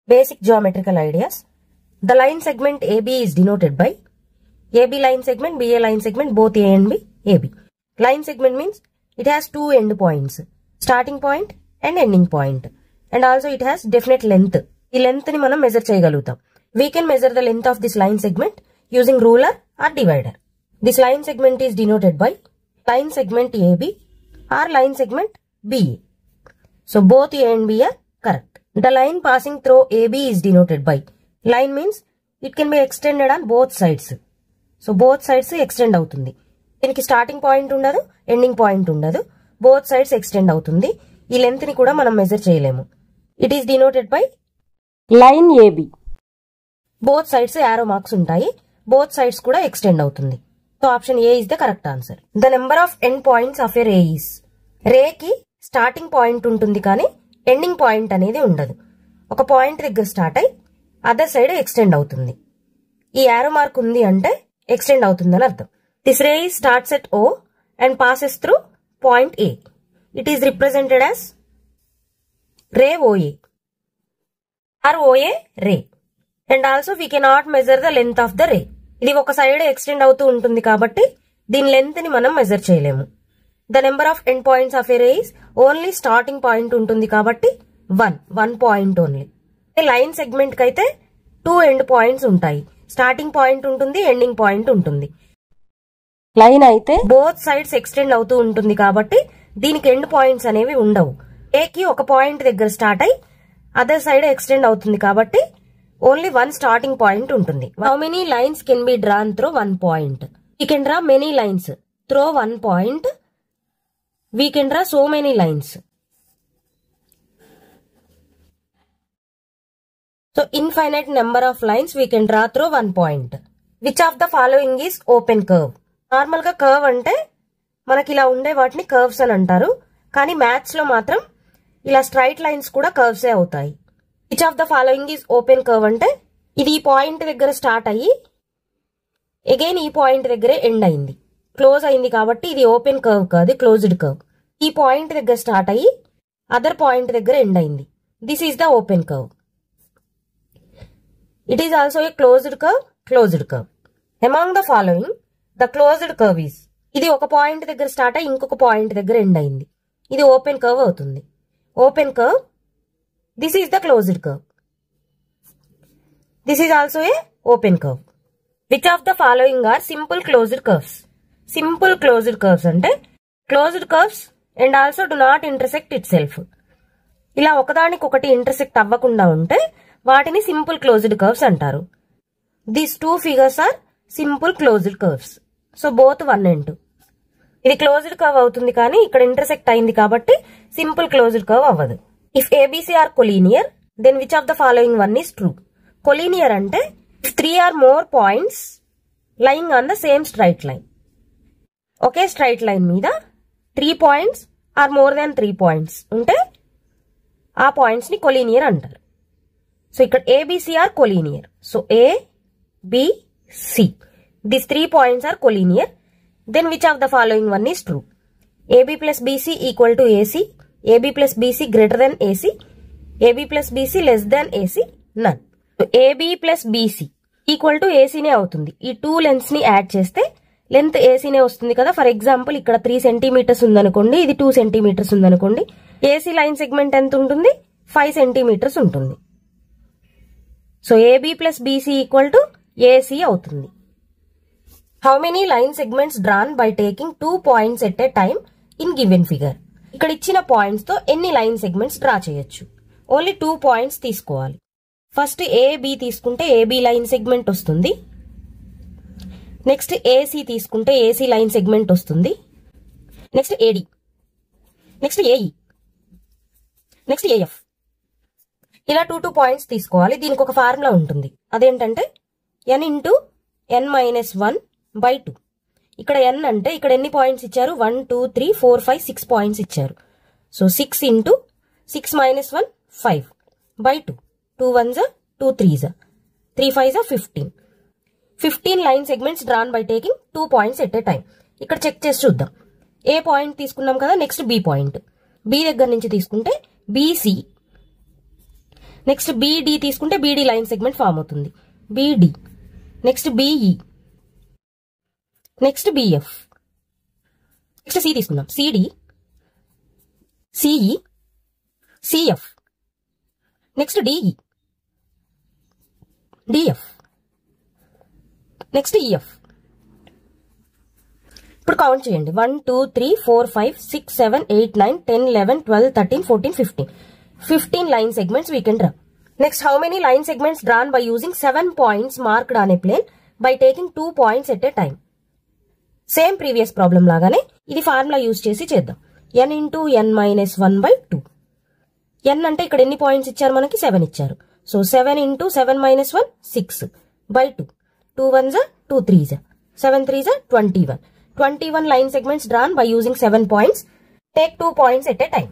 Basic geometrical ideas. The line segment AB is denoted by AB line segment, BA line segment, both A and B, AB. Line segment means it has two end points, starting point and ending point. And also it has definite length. The length ni manam measure cheyagalugutam. We can measure the length of this line segment using ruler or divider. This line segment is denoted by line segment AB or line segment BA. So both A and B are correct. The line passing through AB is denoted by, line means it can be extended on both sides. So both sides extend అవుతుంది. దీనికి starting point ఉండదు, ending point ఉండదు. Both sides extend అవుతుంది. ఈ length ని కూడా మనం measure చేయలేము. It is denoted by line AB. Both sides arrow marks ఉంటాయి. బోత్ సైడ్స్ కూడా ఎక్స్టెండ్ అవుతుంది. So option A is the correct answer. The number of end points of A ray is, Reiki starting point ఉంటుంది కానీ ending point అనేది ఉండదు. ఒక point దగ్గర start అయి అదర్ సైడ్ ఎక్స్టెండ్ అవుతుంది. ఈ యారో మార్క్ ఉంది అంటే ఎక్స్టెండ్ అవుతుందని అర్థం. This ray starts at O and passes through point A. It is represented as ray OA or OA ray. And also we cannot measure the length of the ray. ఇది ఒక side extend అవుతూ ఉంటుంది కాబట్టి దీని length ని మనం measure చేయలేము. The number of end points of A ray is, only starting point ఉంటుంది కాబట్టి 1 పాయింట్ ఓన్లీ. లైన్ సెగ్మెంట్ కి అయితే 2 ఎండ్ పాయింట్స్ ఉంటాయి. స్టార్టింగ్ పాయింట్ ఉంటుంది, ఎండింగ్ పాయింట్ ఉంటుంది. లైన్ అయితే బోత్ సైడ్స్ ఎక్స్టెండ్ అవుతూ ఉంటుంది కాబట్టి దీనికి ఎండ్ పాయింట్స్ అనేవి ఉండవు. ఏకి ఒక పాయింట్ దగ్గర స్టార్ట్ అయి అదర్ సైడ్ ఎక్స్టెండ్ అవుతుంది కాబట్టి ఓన్లీ 1 స్టార్టింగ్ పాయింట్ ఉంటుంది. How many lines can be drawn through 1 point? We can draw many lines through 1 point. We can draw so many lines. So infinite number of lines we can draw through 1 point. Which of the following is open curve? Normal గా curve అంటే మనకి ఇలా ఉండే వాటిని curves అని అంటారు. కానీ maths లో మాత్రం ఇలా స్ట్రైట్ లైన్స్ కూడా కర్వ్స్ ఏ అవుతాయి. Which of the following is open curve అంటే ఇది ఈ పాయింట్ దగ్గర స్టార్ట్ అయ్యి అగైన్ ఈ పాయింట్ దగ్గరే ఎండ్ అయింది, క్లోజ్ అయింది కాబట్టి ఇది ఓపెన్ కర్వ్ కాదు, క్లోజ్డ్ కర్వ్. ఈ పాయింట్ దగ్గర స్టార్ట్ అయ్యి అదర్ పాయింట్ దగ్గర ఎండ్ అయింది. This is the open curve. It is also A closed curve, closed curve. Among the following the closed curve is, ఇది ఒక పాయింట్ దగ్గర స్టార్ట్ అయ్యి ఇంకొక పాయింట్ దగ్గర ఎండ్ అయింది. ఇది ఓపెన్ కర్వ్ అవుతుంది. Open curve. This is the closed curve. This is also a open curve. Which of the following are simple closed curves? Simple closed curves అంటే closed curves and also do not intersect itself. ఇలా ఒకదానికొకటి intersect అవ్వకుండా ఉంటే వాటిని simple closed curves అంటారు. These 2 figures are simple closed curves. So both 1 and 2. ఇది closed curve అవుతుంది కానీ ఇక్కడ ఇంటర్సెక్ట్ అయింది కాబట్టి సింపుల్ క్లోజ్డ్ కర్వ్ అవ్వదు. If ABC are collinear then which of the following one is true? Collinear అంటే 3 or more points lying on the same straight line. ఒకే straight line మీద 3 points or more than 3 points ఉంటే ఆ points ని collinear అంటారు. So ఇక్కడ ABC are collinear. So ABC, these 3 points are collinear. Then which of the following one is true? AB plus BC equal to AC, AB plus BC greater than AC, AB plus BC less than AC, none. So AB plus BC equal to AC నే అవుతుంది. ఈ 2 lengths ని add చేస్తే length AC నే వస్తుంది కదా. For example ఇక్కడ 3 centimetres ఉందనుకోండి, ఇది 2 సెంటీమీటర్స్ ఉందనుకోండి. AC లైన్ సెగ్మెంట్ ఎంత ఉంటుంది? 5 సెంటీమీటర్స్ ఉంటుంది. So AB plus BC equal to AC అవుతుంది. How many line segments drawn by taking 2 points at a time in given figure? ఇక్కడ ఇచ్చిన పాయింట్స్ తో ఎన్ని లైన్ సెగ్మెంట్స్ డ్రా చేయొచ్చు? ఓన్లీ 2 points తీసుకోవాలి. ఫస్ట్ AB తీసుకుంటే AB లైన్ సెగ్మెంట్ వస్తుంది. Next AC తీసుకుంటే AC లైన్ సెగ్మెంట్ వస్తుంది. Next AD, next AE, next AF. ఇలా 2 పాయింట్స్ తీసుకోవాలి. దీనికి ఒక ఫార్ములా ఉంటుంది. అదేంటంటే n ఇంటూ n-1/2. ఇక్కడ n అంటే ఇక్కడ ఎన్ని పాయింట్స్ ఇచ్చారు? 1 2 3 4 5 6 పాయింట్స్ ఇచ్చారు. So 6 into 6 - 1 5/2. 2 1s 2 3s 3 5s 15. 15 line segments drawn by taking 2 points at A time. ఇక్కడ చెక్ చేసి చూద్దాం. ఏ పాయింట్ తీసుకున్నాం కదా, నెక్స్ట్ B పాయింట్. B దగ్గర నుంచి తీసుకుంటే BC, నెక్స్ట్ BD తీసుకుంటే BD లైన్ సెగ్మెంట్ ఫామ్ అవుతుంది. BD, next BE, next BF, next C తీసుకుందాం. CD, CE, CF, next DE, DF, next EF. ఇప్పుడు కౌంట్ చేయండి. 1 2 3 4 5 6 7 8 9 10 11 12 13 14 15 line segments we can draw. Next, how many line segments drawn by using 7 points marked on a plane by taking 2 points at a time. Same previous problem లాగానే ఇది formula use చేసి చేద్దాం. n into n minus 1/2. n అంటే ఇక్కడ ఎన్ని points ఇచ్చారు మనకి? 7 ఇచ్చారు. So 7 into 7 minus 1 6/2. 2 1s 2 3s 7 3s 21. 21 line segments drawn by using 7 points. Take 2 points at a time.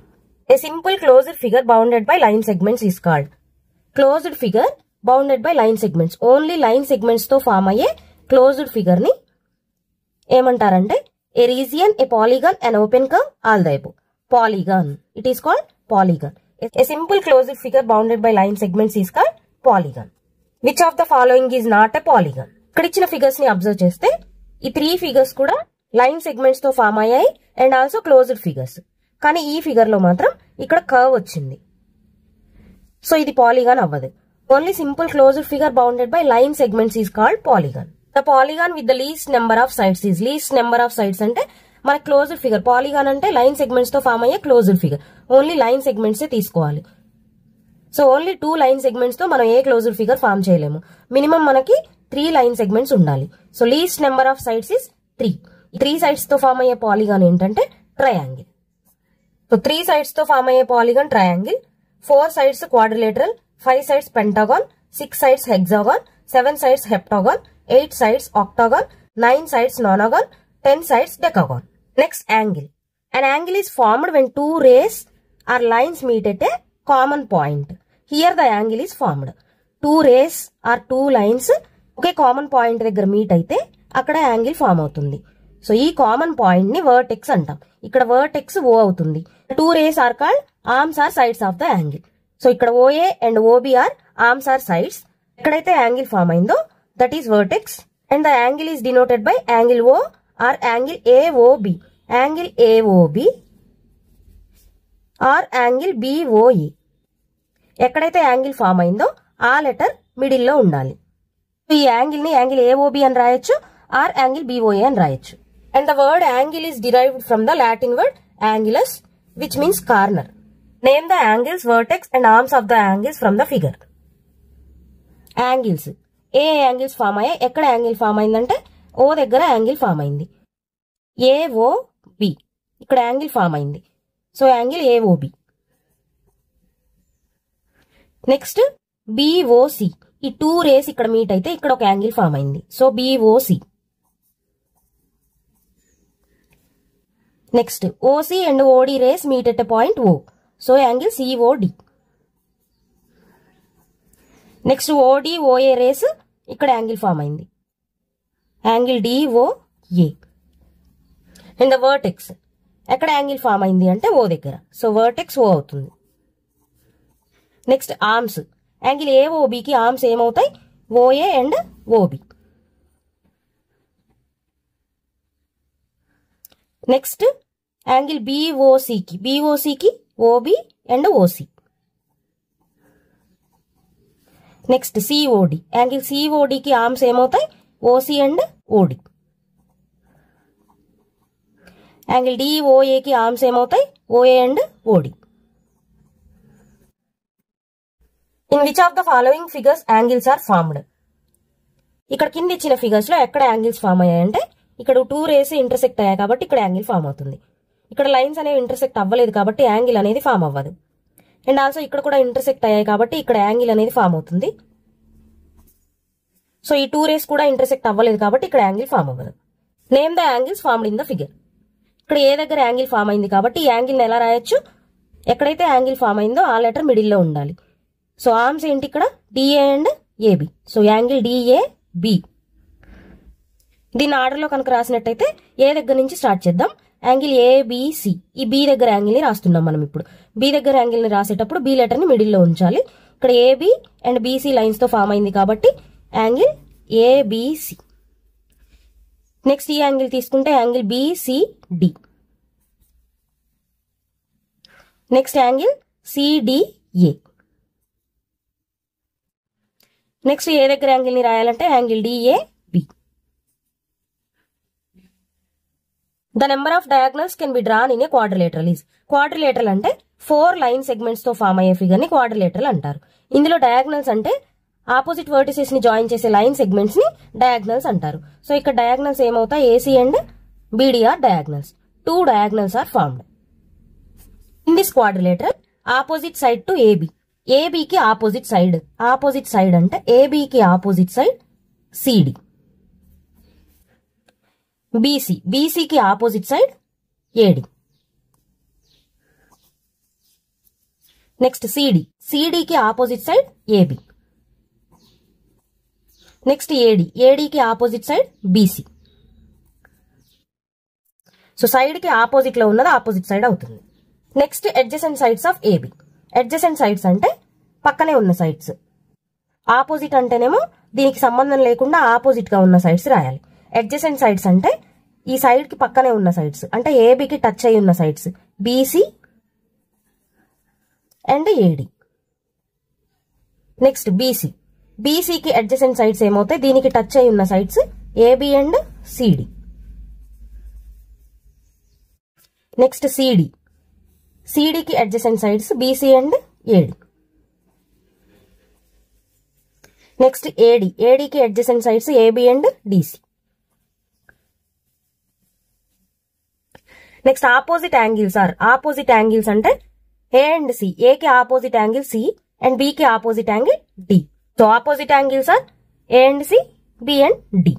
A simple closed figure bounded by line segments is called closed figure bounded by line segments. Only line segments తో form అయ్యే closed figure ని ఏమంటారంటే a region, a polygon, an open curve, all the above. Polygon. It is called polygon. A simple closed figure bounded by line segments is called polygon. Which of the following is not a polygon? ఇక్కడ ఇచ్చిన figures ని observe చేస్తే ఈ 3 figures కూడా line segments తో form అయ్యాయి and also closed figures. కానీ ఈ ఫిగర్ లో మాత్రం ఇక్కడ కర్వ్ వచ్చింది. సో ఇది పాలిగాన్ అవ్వదు. Only simple closed figure bounded by line segments is called polygon. The polygon with the least number of sides is. Least number of sides అంటే మన క్లోజ్డ్ ఫిగర్. పాలిగాన్ అంటే line segments తో form అయ్యే closed figure. Only line segments తీసుకోవాలి. So only 2 line segments తో మనం ఏ closed figure form చేయలేము. Minimum మనకి 3 లైన్ సెగ్మెంట్స్ ఉండాలి. So least number of sides is 3. 3 sides తో ఫామ్ అయ్యే పాలిగాన్ ఏంటంటే ట్రయాంగిల్. సో 3 సైడ్స్ తో ఫామ్ అయ్యే polygon triangle. 4 sides quadrilateral, 5 sides pentagon, 6 sides hexagon, 7 sides heptagon, 8 sides octagon, 9 sides nonagon, 10 sides decagon. Next, angle. An angle is formed when 2 rays or lines meet at a common point. Here the angle is formed. 2 rays or 2 lines okay common point దగ్గర meet అయితే అక్కడ angle form అవుతుంది. So ఈ common point ని vertex అంటాం. ఇక్కడ vertex O అవుతుంది. 2 rays are called arms or sides of the angle. So ఇక్కడ OA and OB are arms or sides. ఎక్కడైతే యాంగిల్ ఫామ్ అయిందో that is vertex and the angle is denoted by angle O or angle AOB. Angle AOB or angle BOE. ఎక్కడైతే angle form అయిందో ఆ letter middle లో ఉండాలి. ఈ angle ని angle AOB అని రాయొచ్చు ఆర్ యాంగిల్ BOA అని రాయొచ్చు. And the word angle is derived from the Latin word angulus which means corner. Name the angles, vertex and arms of the angles from the figure. Angles ఏ angles form అయ్యాయి? ఎక్కడ angle form అయిందంటే O దగ్గర angle form అయింది. AOB ఇక్కడ angle form అయింది. So angle AOB. Next BOC. ఈ 2 rays ఇక్కడ మీట్ అయితే ఇక్కడ ఒక యాంగిల్ ఫామ్ అయింది. So BOC. Next OC and OD rays meet at a point O. So angle COD. Next OD OA rays ఇక్కడ angle form అయింది. Angle DOA. And the vertex ఎక్కడ angle form అయింది అంటే O దగ్గర. So vertex O అవుతుంది. Next arms. Angle AOBకి arms ఏమవుతాయి? OA and OB. Next angle BOCకి OB and OC. Next COD. Angle CODకి ఆర్మ్స్ ఏమవుతాయి? OC and OD. యాంగిల్ DOAకి ఆర్మ్స్ ఏమవుతాయి? OA and OD. In which of the following figures angles are formed? ఇక్కడ కింద ఇచ్చిన ఫిగర్స్ లో ఎక్కడ యాంగిల్స్ ఫామ్ అయ్యాయంటే ఇక్కడ 2 rays ఇంటర్సెక్ట్ అయ్యాయి కాబట్టి ఇక్కడ యాంగిల్ ఫామ్ అవుతుంది. ఇక్కడ లైన్స్ అనేవి ఇంటర్సెక్ట్ అవ్వలేదు కాబట్టి యాంగిల్ అనేది ఫామ్ అవ్వదు. అండ్ ఆల్సో ఇక్కడ కూడా ఇంటర్సెక్ట్ అయ్యాయి కాబట్టి ఇక్కడ యాంగిల్ అనేది ఫామ్ అవుతుంది. సో ఈ 2 rays కూడా ఇంటర్సెక్ట్ అవ్వలేదు కాబట్టి ఇక్కడ యాంగిల్ ఫామ్ అవ్వదు. Name the angles formed in the figure. ఇక్కడ ఏ దగ్గర యాంగిల్ ఫామ్ అయింది కాబట్టి ఈ యాంగిల్ ఎలా రాయొచ్చు? ఎక్కడైతే యాంగిల్ ఫామ్ అయిందో ఆ లెటర్ మిడిల్ లో ఉండాలి. సో ఆర్మ్స్ ఏంటి ఇక్కడ? DA and AB. So angle DAB. దీని ఆర్డర్ లో కనుక రాసినట్టయితే ఏ దగ్గర నుంచి స్టార్ట్ చేద్దాం? Angle ABC. ఈ B దగ్గర యాంగిల్ ని రాస్తున్నాం మనం ఇప్పుడు. B దగ్గర యాంగిల్ ని రాసేటప్పుడు B లెటర్ ని మిడిల్ లో ఉంచాలి. ఇక్కడ ఇక్కడ ఏబి అండ్ బీసీ లైన్స్ తో ఫామ్ అయింది కాబట్టి యాంగిల్ ఏబిసి. నెక్స్ట్ ఈ యాంగిల్ తీసుకుంటే angle BCD. Next angle CDA. Next A దగ్గర యాంగిల్ ని రాయాలంటే angle DAB. The number of diagonals can be drawn in a quadrilateral is. Quadrilateral అంటే 4 line segments తో ఫామ్ అయ్యే ఫిగర్ ని క్వాడ్రిలేటరల్ అంటారు. ఇందులో డయాగనల్స్ అంటే ఆపోజిట్ వర్టిసెస్ ని జాయిన్ చేసే లైన్ సెగ్మెంట్స్ ని డయాగనల్స్ అంటారు. సో ఇక్కడ డయాగనల్స్ ఏమవుతాయి? AC and BD are diagonals. 2 diagonals are formed. In this quadrilateral opposite side to AB. ఏబికి ఆపోజిట్ సైడ్. ఆపోజిట్ సైడ్ అంటే ఏబికి ఆపోజిట్ సైడ్ సిడి. బీసీ. బీసీకి opposite side AD. Next CD. సిడికి opposite side AB. Next AD. ఏడికి opposite side BC. So side కి opposite లో ఉన్నది opposite side అవుతుంది. Next adjacent sides of AB. Adjacent sides అంటే పక్కనే ఉన్న సైడ్స్. ఆపోజిట్ అంటేనేమో దీనికి సంబంధం లేకుండా ఆపోజిట్ గా ఉన్న సైడ్స్ రాయాలి. అడ్జసెంట్ సైడ్స్ అంటే ఈ సైడ్ కి పక్కనే ఉన్న సైడ్స్, అంటే ఏబికి టచ్ అయి ఉన్న sides BC and AD. Next BC. బీసీకి అడ్జసెంట్ సైడ్స్ ఏమవుతాయి? దీనికి టచ్ అయి ఉన్న sides AB and CD. Next CD. సిడికి adjacent sides BC and AD. Next AD. ఏడికి adjacent sides AB and DC. Next opposite angles are. Opposite angles అంటే A and C. A కి opposite angle C and B కి opposite angle D. So opposite angles are A and C, B and D.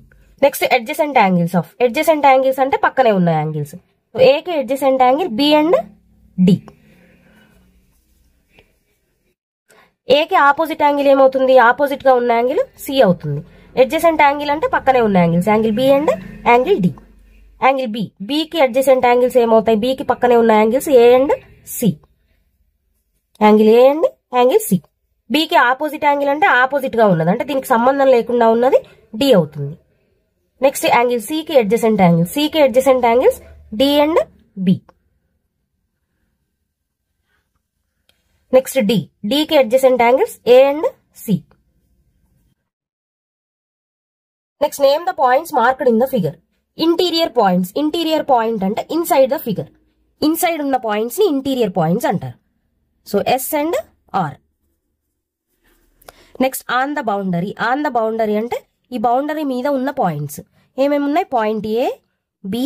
Next adjacent angles of. Adjacent angles అంటే పక్కనే ఉన్న angles. So A కి adjacent angle B and D. A కి opposite angle ఏమవుతుంది? Opposite గా ఉన్న angle C అవుతుంది. Adjacent angle అంటే పక్కనే ఉన్న angles angle B and angle D. Angle B. బికి అడ్జసెంట్ యాంగిల్స్ ఏమవుతాయి? బికి పక్కనే ఉన్న angles A and C. Angle A and angle C. బికి ఆపోజిట్ యాంగిల్ అంటే ఆపోజిట్ గా ఉన్నది, అంటే దీనికి సంబంధం లేకుండా ఉన్నది డి అవుతుంది. నెక్స్ట్ యాంగిల్ సికి అడ్జసెంట్ యాంగిల్స్. సికి adjacent angles D and B. Next D. డికి adjacent angles A and C. Next name the points marked in the figure. Interior points. Interior point అంటే ఇన్సైడ్ ద ఫిగర్. ఇన్సైడ్ ఉన్న points ని interior points అంటారు. So S and R. Next on the boundary. On the boundary అంటే ఈ boundary మీద ఉన్న points ఏమేమి ఉన్నాయి? Point A, B,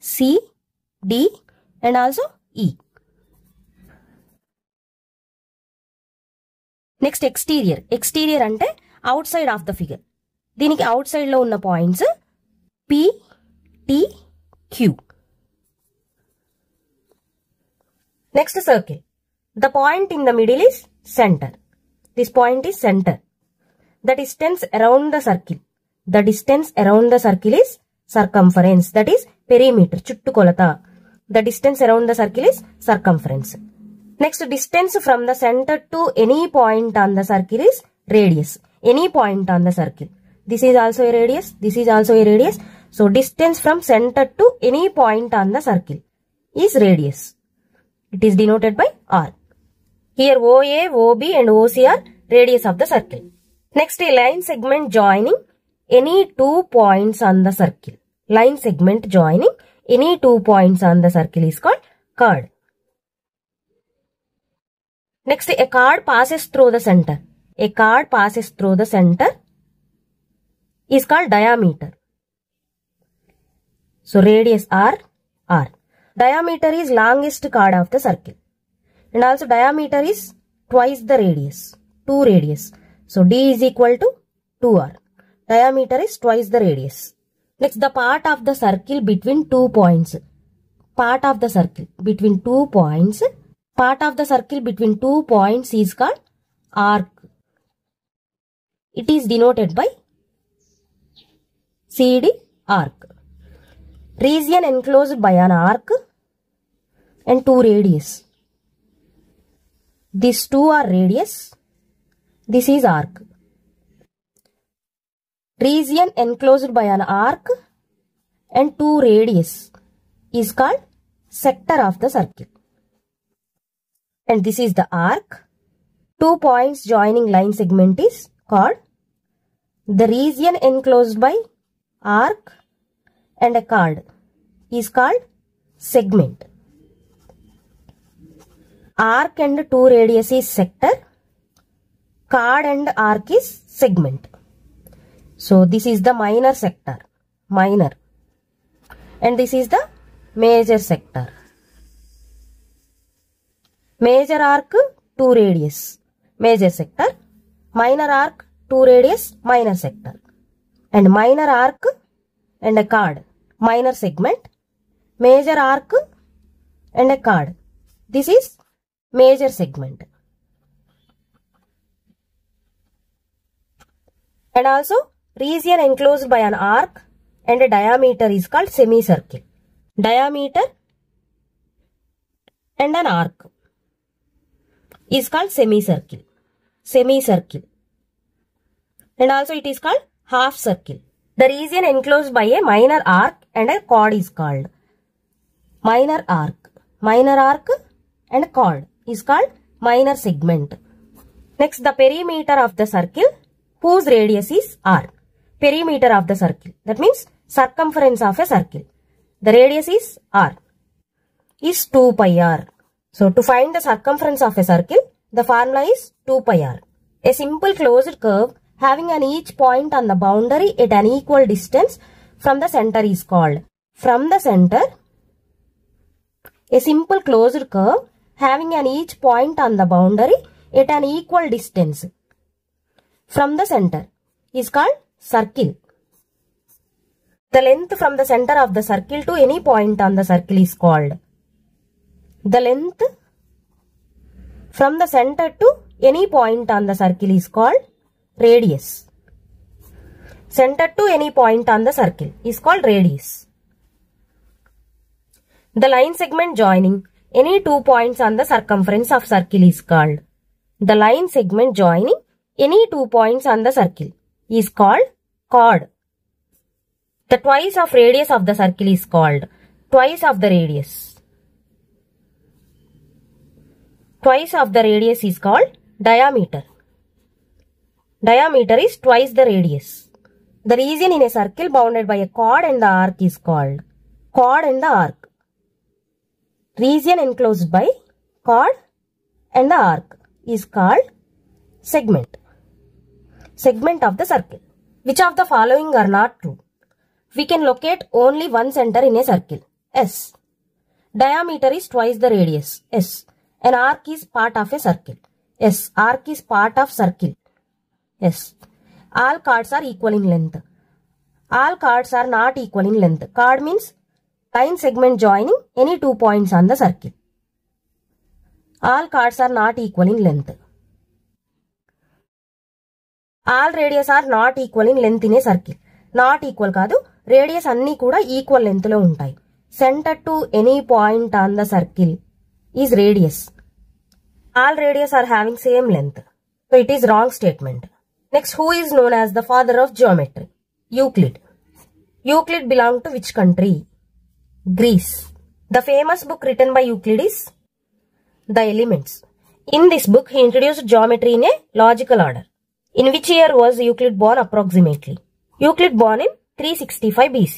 C, D and also ఈ. Next exterior. ఎక్స్టీరియర్ అంటే outside of the figure. దీనికి అవుట్ సైడ్ లో ఉన్న points P, T, Q. Next circle. The point in the middle is center. This point is center. The distance around the circle. The distance around the circle is circumference. That is perimeter. చుట్టుకొలత. The distance around the circle is circumference. Next, distance from the center to any point on the circle is radius. Any point on the circle. This is also a radius. This is also a radius. So, distance from center to any point on the circle is radius. It is denoted by R. Here OA, OB and OC are radius of the circle. Next, a line segment joining any 2 points on the circle. Line segment joining any 2 points on the circle is called chord. Next, a chord passes through the center. A chord passes through the center is called diameter. So, radius R. Diameter is longest chord of the circle. And also diameter is twice the radius. 2 radius. So, D is equal to 2R. Diameter is twice the radius. Next, the part of the circle between 2 points. Part of the circle between 2 points. Part of the circle between 2 points is called arc. It is denoted by CD arc. Region enclosed by an arc and 2 radius. These 2 are radius This is arc. Region enclosed by an arc and 2 radius is called sector of the circle. And this is the arc. 2 points joining line segment is called the region enclosed by arc and a chord is called segment. Arc and 2 radius is sector. Chord and arc is segment. So this is the minor sector, minor. And this is the major sector. Major arc 2 radius, major sector. Minor arc 2 radius, minor sector. And minor arc and a chord, minor segment. Major arc and a chord. This is major segment. And also region enclosed by an arc and a diameter is called semicircle. Diameter and an arc is called semicircle. Semicircle. And also it is called half circle. The region enclosed by a minor arc and a chord is called minor arc. Minor arc and chord is called minor segment. Next, the perimeter of the circle whose radius is r. Perimeter of the circle. That means circumference of a circle. The radius is r. Is 2 pi r. So to find the circumference of a circle, the formula is 2 pi r. A simple closed curve having an each point on the boundary at an equal distance from the center is called. From the center, a simple closed curve having an each point on the boundary at an equal distance from the center is called circle. The length from the center of the circle to any point on the circle is called. The length from the center to any point on the circle is called radius. Center to any point on the circle is called radius. The line segment joining any 2 points on the circumference of circle is called. The line segment joining any 2 points on the circle is called chord. The twice of radius of the circle is called twice of the radius. Twice of the radius is called diameter. Diameter is twice the radius. The region in a circle bounded by a chord and the arc is called chord and the arc. Region enclosed by chord and the arc is called segment. Segment of the circle. Which of the following are not true? We can locate only one center in a circle, S. Diameter is twice the radius, S. An arc is part of a circle, S. Arc is part of circle, S. All chords are equal in length. All chords are not equal in length. Chord means line segment joining any 2 points on the circle. All chords are not equal in length. All radius are not equal in length in a circle. Not equal కాదు, radius అన్ని కూడా equal length లో ఉంటాయి. Center to any point on the circle is radius. All radius are having same length. So it is wrong statement. Next, who is known as the father of geometry? Euclid. Euclid belonged to which country? Greece. The famous book written by Euclid is The Elements. In this book, he introduced geometry in a logical order. In which year was Euclid born approximately? Euclid born in 365 BC.